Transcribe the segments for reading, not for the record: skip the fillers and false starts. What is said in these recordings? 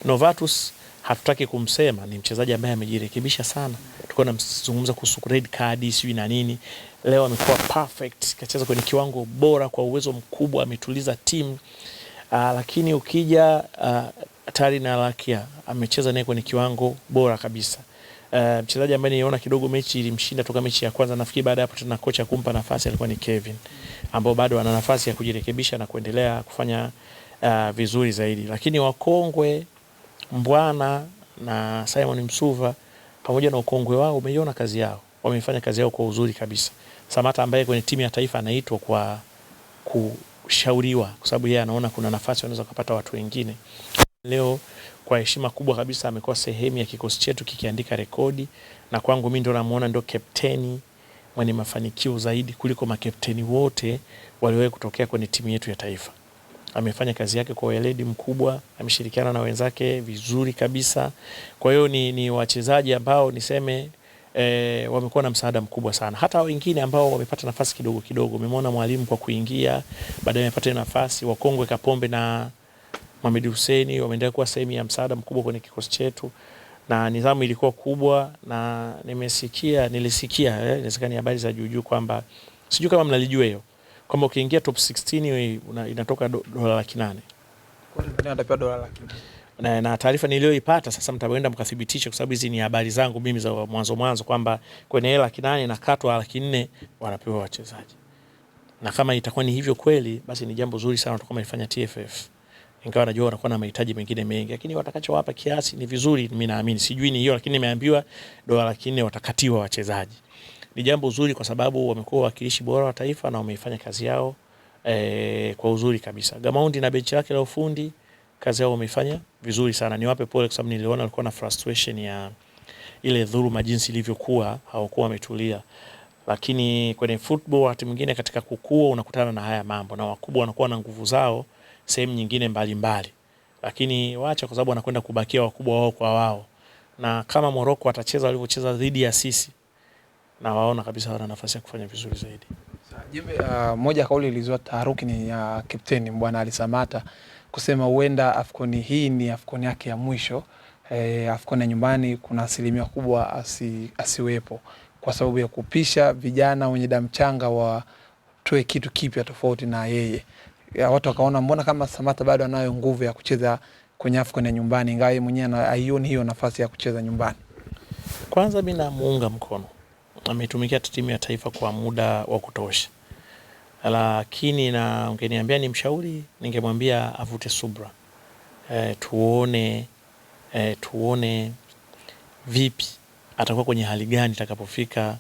Novatus hatutaki kumsema, ni mchezaji ambaye amejirekebisha sana. Tulikuwa tunazungumza kuhusu red card sijui na nini. Leo amekuwa perfect, kacheza kwenye kiwango bora kwa uwezo mkubwa, ametuliza timu. Lakini ukija Tari na Lakia amecheza naye kwenye kiwango bora kabisa. Mchezaji ambaye niona kidogo mechi ilimshinda toka mechi ya kwanza, nafikiri baada hapo tuna kocha kumpa nafasi alikuwa ni Kevin, ambao bado ana nafasi ya kujirekebisha na kuendelea kufanya vizuri zaidi. Lakini wakongwe Mbwana na Simon Msuva pamoja na ukongwe wao, umeiona kazi yao, wamefanya kazi yao kwa uzuri kabisa. Samata ambaye kwenye timu ya taifa anaitwa kwa kushauriwa, kwa sababu yeye anaona kuna nafasi wanaweza kupata watu wengine. Leo kwa heshima kubwa kabisa amekuwa sehemu ya kikosi chetu kikiandika rekodi, na kwangu mimi ndo namuona ndo kapteni mwenye mafanikio zaidi kuliko makapteni wote waliowahi kutokea kwenye timu yetu ya taifa. Amefanya kazi yake kwa weledi mkubwa, ameshirikiana na wenzake vizuri kabisa. Kwa hiyo ni wachezaji ambao niseme wamekuwa na msaada mkubwa sana. Hata wengine ambao wamepata nafasi kidogo kidogo, umemwona Mwalimu kwa kuingia, baadaye amepata nafasi. Wakongwe Kapombe na Mohamed Hussein wameendelea kuwa sehemu ya msaada mkubwa kwenye kikosi chetu, na nidhamu ilikuwa kubwa. Na nilisikia inawezekana habari za juu kwamba, sijui kama mnalijua hiyo, kwamba ukiingia top 16 inatoka $800,000. Kwa nini anapewa $800,000? Na taarifa niliyoipata sasa, mtaenda mkathibitisha, kwa sababu hizi ni habari zangu mimi za mwanzo kwamba kwenye $800,000 na katwa $400,000 wanapewa wachezaji. Na kama itakuwa ni hivyo kweli, basi ni jambo zuri sana tutakuwa tumefanya TFF. Ingawa najua wanakuwa na mahitaji mengine mengi, lakini watakachowapa kiasi ni vizuri, mimi naamini. Sijui ni hiyo, lakini nimeambiwa $400,000 watakatiwa wachezaji. Ni jambo zuri kwa sababu wamekuwa wakilishi bora wa taifa na wameifanya kazi yao kwa uzuri kabisa. Gamaundi na benchi lake la ufundi, kazi yao wameifanya vizuri sana. Niwape pole kwa sababu niliona walikuwa na frustration ya ile dhuluma jinsi ilivyokuwa, hawakuwa wametulia. Lakini kwenye football wakati mwingine katika kukua unakutana na haya mambo, na wakubwa wanakuwa na nguvu zao sehemu nyingine mbalimbali. Lakini waacha, kwa sababu wanakwenda kubakia wakubwa wao kwa wao. Na kama Morocco watacheza walivyocheza dhidi ya sisi, na waona kabisa wana nafasi ya kufanya vizuri zaidi. Jembe, moja kauli ilizua taharuki ni ya kapteni Bwana Ali Samata kusema huenda AFCON hii ni AFCON yake ya mwisho. AFCON ya nyumbani kuna asilimia kubwa asiwepo kwa sababu ya kupisha vijana wenye damu changa watoe kitu kipya tofauti na yeye. Watu wakaona mbona kama Samata bado anayo nguvu ya kucheza kwenye AFCON ya nyumbani, ingawa yeye mwenyewe haioni hiyo nafasi ya kucheza nyumbani. Kwanza mimi namuunga mkono, ametumikia timu ya taifa kwa muda wa kutosha. Lakini na ungeniambia ni mshauri, ningemwambia avute subra. Tuone vipi atakuwa kwenye hali gani itakapofika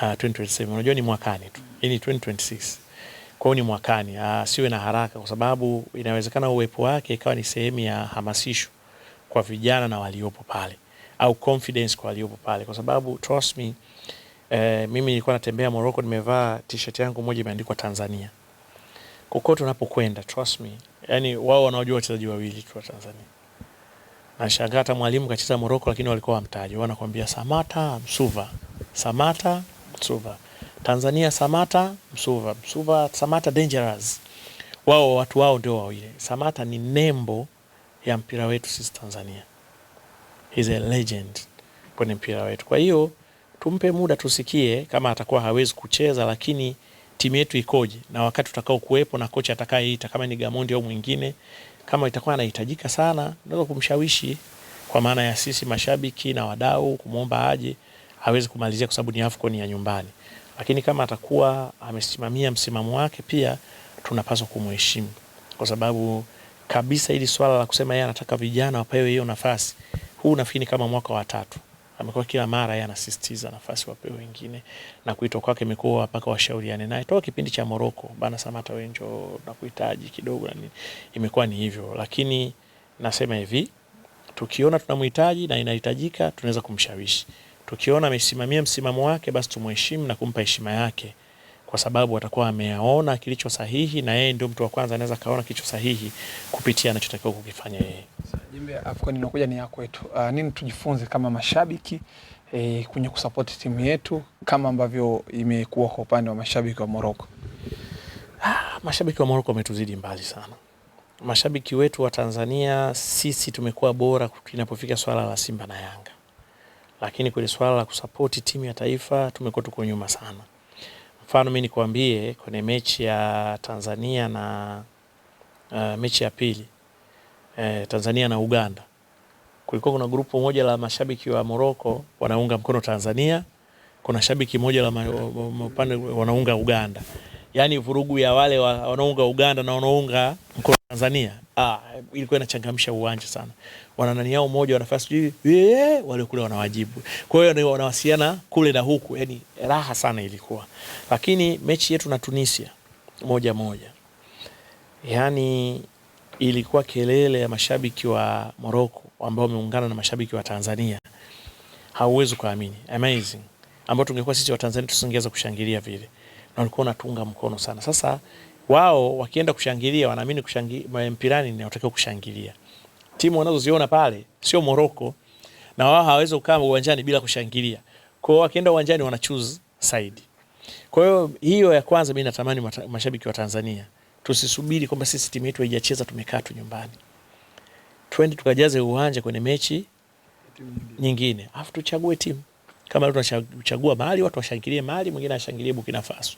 2027. Unajua ni mwakani tu. Hii ni 2026. Kwa hiyo ni mwakani. Siwe na haraka, kwa sababu inawezekana uwepo wake ikawa ni sehemu ya hamasisho kwa vijana na waliopo pale, au confidence kwa waliopo pale, kwa sababu trust me, mimi nilikuwa natembea Morocco, nimevaa t-shirt yangu moja imeandikwa Tanzania. Kokote unapokwenda, trust me, yani wao wanaojua wachezaji wawili tu wa Tanzania. Nashangaa hata Mwalimu kacheza Morocco lakini walikuwa wamtaji. Wanakuambia Samata Msuva, Samata Msuva. Tanzania Samata Msuva, Msuva Samata Dangerous. Wao watu wao ndio wawili. Samata ni nembo ya mpira wetu sisi Tanzania. He's a legend kwenye mpira wetu. Kwa hiyo tumpe muda tusikie kama atakuwa hawezi kucheza, lakini timu yetu ikoje na wakati utakao kuwepo na kocha atakayeita, kama ni Gamondi au mwingine, kama itakuwa anahitajika sana, ndio kumshawishi, kwa maana ya sisi mashabiki na wadau kumuomba aje, hawezi kumalizia kwa sababu ni AFCON ya nyumbani. Lakini kama atakuwa amesimamia msimamo wake, pia tunapaswa kumheshimu, kwa sababu kabisa ili swala la kusema yeye anataka vijana wapewe hiyo nafasi, huu nafikiri kama mwaka wa 3 amekuwa kila mara yeye anasisitiza nafasi wapewe wengine, na kuitwa kwake imekuwa mpaka washauriane naye. Toka kipindi cha Morocco, bana Samata wenjo na kuhitaji kidogo na nini, imekuwa ni hivyo. Lakini nasema hivi, tukiona tunamhitaji na inahitajika, tunaweza kumshawishi. Tukiona amesimamia msimamo wake, basi tumheshimu na kumpa heshima yake, kwa sababu atakuwa ameaona kilicho sahihi, na yeye ndio mtu wa kwanza anaweza kaona kilicho sahihi kupitia anachotakiwa kukifanya yeye. Jembe, AFCON inakuja ni yako wetu. Nini tujifunze kama mashabiki kwenye kusupport timu yetu kama ambavyo imekuwa kwa upande wa mashabiki wa Morocco? Mashabiki wa Morocco wametuzidi mbali sana. mashabiki wetu wa Tanzania sisi tumekuwa bora tunapofika swala la Simba na Yanga. Lakini kwenye swala la kusapoti timu ya taifa tumekuwa tuko nyuma sana. Mfano mimi nikwambie kwenye mechi ya Tanzania na mechi ya pili Tanzania na Uganda. Kulikuwa kuna grupu moja la mashabiki wa Morocco wanaunga mkono Tanzania, kuna shabiki moja la upande wanaunga Uganda. Yaani vurugu ya wale wanaunga Uganda na wanaunga mkono Tanzania. Ilikuwa inachangamsha uwanja sana. Wananani yao mmoja wanafanya sijui wale kule wanawajibu. Kwa hiyo wanawasiliana kule na huku, yani raha sana ilikuwa. Lakini mechi yetu na Tunisia 1-1. Yaani ilikuwa kelele ya mashabiki wa Morocco ambao wameungana na mashabiki wa Tanzania. Hauwezi kuamini. Amazing. Ambao tungekuwa sisi wa Tanzania tusingeweza kushangilia vile. Na walikuwa wanatunga mkono sana. Sasa wao wakienda kushangilia wanaamini kushangilia mpirani ni unatakiwa kushangilia. Timu wanazoziona pale sio Morocco na wao hawawezi kukaa uwanjani bila kushangilia. Kwa hiyo wakienda uwanjani wana choose side. Kwa hiyo ya kwanza mimi natamani mashabiki wa Tanzania tusisubiri kwamba sisi timu yetu haijacheza tumekaa tu nyumbani. Twende tukajaze uwanja kwenye mechi nyingine. Alafu tuchague timu. Kama tunachagua Mali, watu washangilie Mali, mwingine ashangilie Burkina Faso.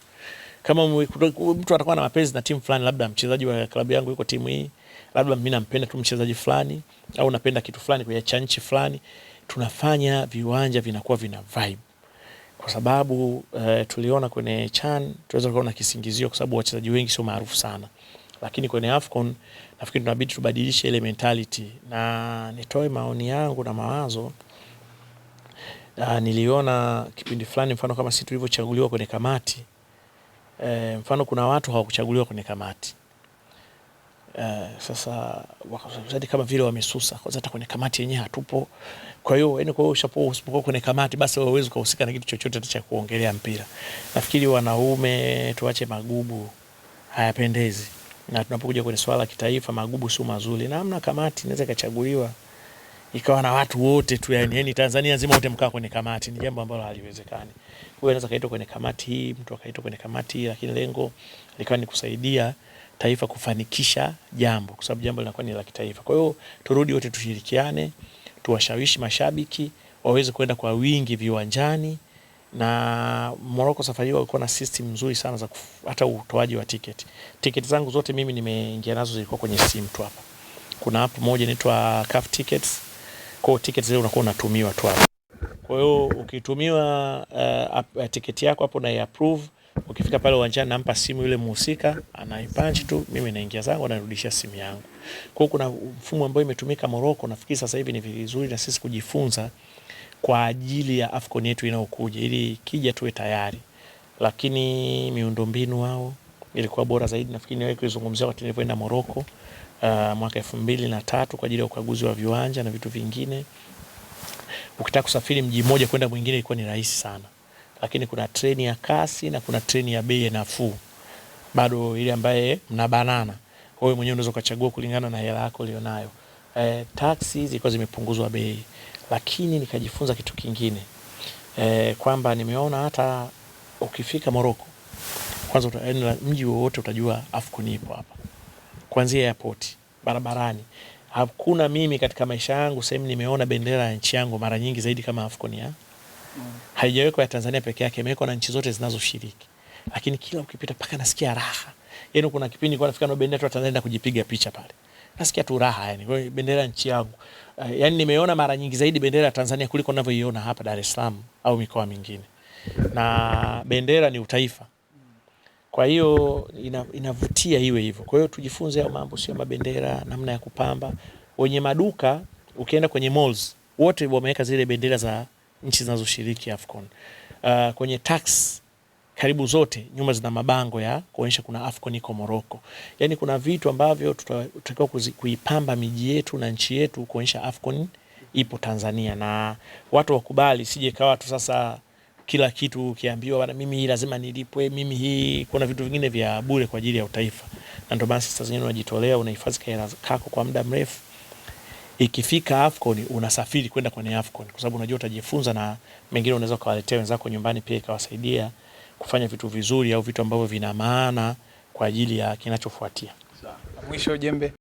Kama mtu atakuwa na mapenzi na timu fulani, labda mchezaji wa klabu yangu yuko timu hii, labda mimi nampenda tu mchezaji fulani au napenda kitu fulani kwa nchi fulani, tunafanya viwanja vinakuwa vina vibe. Kwa sababu tuliona kwenye CHAN tuweza kuona kisingizio kwa sababu wachezaji wengi sio maarufu sana. Lakini kwenye AFCON nafikiri tunabidi tubadilishe ile mentality, na nitoe maoni yangu na mawazo. Niliona kipindi fulani mfano kama sisi tulivyochaguliwa kwenye kamati, mfano kuna watu hawakuchaguliwa kwenye kamati. Sasa wakazadi kama vile wamesusa kwa hata kwenye kamati yenyewe hatupo. Kwa hiyo usipokuwa kwenye kamati basi huwezi kuhusika na kitu chochote cha kuongelea mpira. Nafikiri wanaume tuache magubu, hayapendezi. Na tunapokuja kwenye swala la kitaifa magubu sio mazuri. Na hamna kamati inaweza kachaguliwa ikawa na watu wote tu, yani Tanzania nzima wote mkaa kwenye kamati, ni jambo ambalo haliwezekani. Wewe unaweza kaitwa kwenye kamati hii, mtu akaitwa kwenye kamati hii, lakini lengo likawa ni kusaidia taifa kufanikisha jambo, kwa sababu jambo linakuwa ni la kitaifa. Kwa hiyo turudi wote tushirikiane, tuwashawishi mashabiki waweze kwenda kwa wingi viwanjani. Na Morocco safari walikuwa na system nzuri sana za hata utoaji wa tiketi. Tiketi zangu zote mimi nimeingia nazo zilikuwa kwenye simu tu hapa. Kuna app moja inaitwa CAF Tickets. Kwa tickets zile unakuwa unatumiwa tu hapo. Kwa hiyo ukitumiwa tiketi yako hapo na approve, ukifika pale uwanjani nampa simu yule mhusika, anaipunch tu, mimi naingia zangu na narudisha simu yangu. Kwa hiyo kuna mfumo ambao imetumika Morocco, nafikiri sasa hivi ni vizuri na sisi kujifunza kwa ajili ya AFCON yetu inayokuja ili kija tuwe tayari. Lakini miundombinu wao ilikuwa bora zaidi. Nafikiri niwe kuzungumzia wakati nilipoenda Morocco mwaka 2003 kwa ajili ya ukaguzi wa viwanja na vitu vingine. Ukitaka kusafiri mji mmoja kwenda mwingine ilikuwa ni rahisi sana. Lakini kuna treni ya kasi na kuna treni ya bei nafuu. Bado ile ambaye mna banana. Wewe mwenyewe unaweza kuchagua kulingana na hela yako ulionayo. Taxi zilikuwa zimepunguzwa bei. Lakini nikajifunza kitu kingine. Kwamba nimeona hata ukifika Morocco, kwanza mji wowote utajua AFCON ipo hapa. Kuanzia airport, barabarani. Hakuna mimi katika maisha yangu sehemu nimeona bendera ya nchi yangu mara nyingi zaidi kama AFCON ya. Haijawekwa ya Tanzania peke yake, imewekwa na nchi zote zinazoshiriki. Lakini kila ukipita paka nasikia raha. Yaani kuna kipindi kwa nafika na bendera ya Tanzania na kujipiga picha pale. Nasikia tu raha yani. Kwa hiyo bendera nchi yangu. Yaani nimeona mara nyingi zaidi bendera ya Tanzania kuliko ninavyoiona hapa Dar es Salaam au mikoa mingine. Na bendera ni utaifa. Kwa hiyo inavutia iwe hivyo. Kwa hiyo tujifunze hayo mambo, sio mabendera, namna ya kupamba. Wenye maduka ukienda kwenye malls wote wameweka zile bendera za nchi zinazoshiriki AFCON. Kwenye tax karibu zote nyuma zina mabango ya kuonyesha kuna AFCON iko Morocco. Yaani kuna vitu ambavyo tutakiwa kuipamba miji yetu na nchi yetu kuonyesha AFCON ipo Tanzania, na watu wakubali, sije kawa tu sasa kila kitu ukiambiwa bana mimi lazima nilipwe, mimi hii, kuna vitu vingine vya bure kwa ajili ya utaifa. Na ndio maana sasa zingine unajitolea, unahifadhi hela zako kwa muda mrefu. Ikifika AFCON unasafiri kwenda kwenye AFCON kwa sababu unajua utajifunza, na mengine unaweza kuwaletea wenzako nyumbani pia ikawasaidia kufanya vitu vizuri au vitu ambavyo vina maana kwa ajili ya kinachofuatia. Mwisho Jembe.